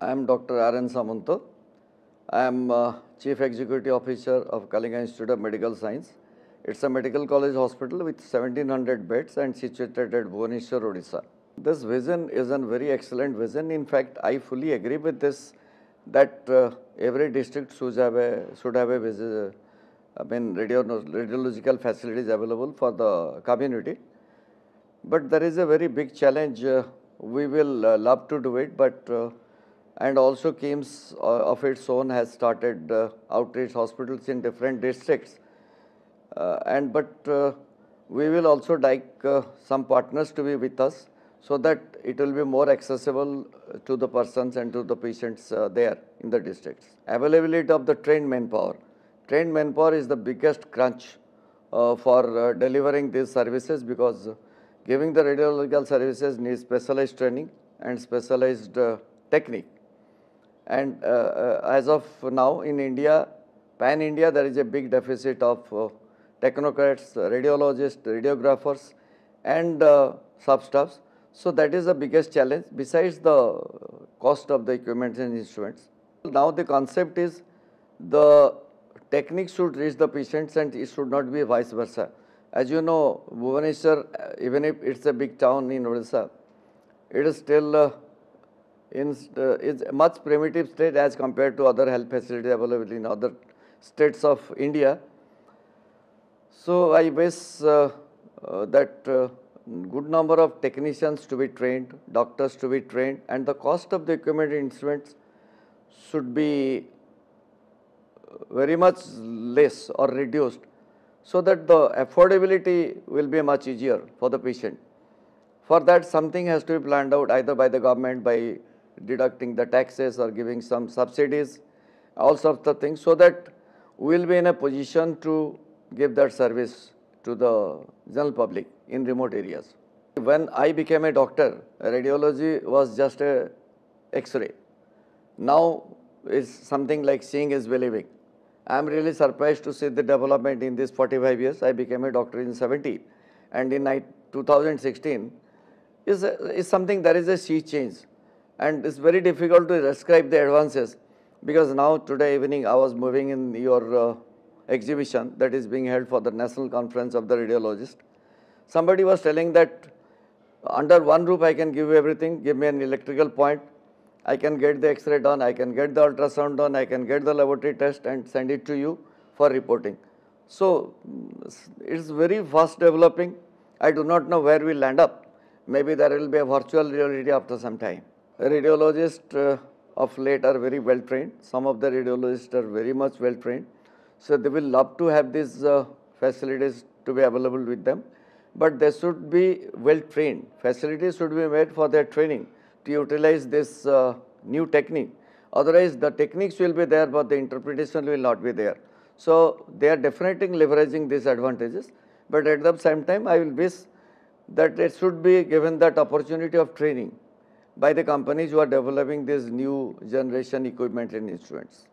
I am Dr. R. N. Samanto. I am Chief Executive Officer of Kalinga Institute of Medical Science. It's a medical college hospital with 1700 beds and situated at Bhubaneswar, Odisha. This vision is a very excellent vision. In fact, I fully agree with this that every district should have a radiological facilities available for the community. But there is a very big challenge. We will love to do it, but and also KIMS of its own has started outreach hospitals in different districts. But we will also like some partners to be with us so that it will be more accessible to the persons and to the patients there in the districts. Availability of the trained manpower. Trained manpower is the biggest crunch for delivering these services, because giving the radiological services needs specialized training and specialized technique. And as of now in India, pan-India, there is a big deficit of technocrats, radiologists, radiographers and sub-staffs. So that is the biggest challenge besides the cost of the equipment and instruments. Now the concept is the technique should reach the patients and it should not be vice versa. As you know, Bhubaneswar, even if it's a big town in Odisha, it is still is a much primitive state as compared to other health facilities available in other states of India. So I wish that good number of technicians to be trained, doctors to be trained, and the cost of the equipment and instruments should be very much less or reduced, so that the affordability will be much easier for the patient. For that, something has to be planned out either by the government, by deducting the taxes or giving some subsidies, all sorts of things, so that we will be in a position to give that service to the general public in remote areas. When I became a doctor, radiology was just a X-ray. Now it's something like seeing is believing. I am really surprised to see the development in these 45 years. I became a doctor in 70, and in 2016 is something, there is a sea change. And it's very difficult to describe the advances, because now today evening I was moving in your exhibition that is being held for the National Conference of the Radiologists. Somebody was telling that under one roof I can give you everything, give me an electrical point, I can get the X-ray done, I can get the ultrasound done, I can get the laboratory test and send it to you for reporting. So it's very fast developing. I do not know where we will end up. Maybe there will be a virtual reality after some time. Radiologists of late are very well trained. Some of the radiologists are very much well trained. So they will love to have these facilities to be available with them. But they should be well trained. Facilities should be made for their training to utilize this new technique. Otherwise, the techniques will be there, but the interpretation will not be there. So they are definitely leveraging these advantages. But at the same time, I will wish that it should be given that opportunity of training by the companies who are developing these new generation equipment and instruments.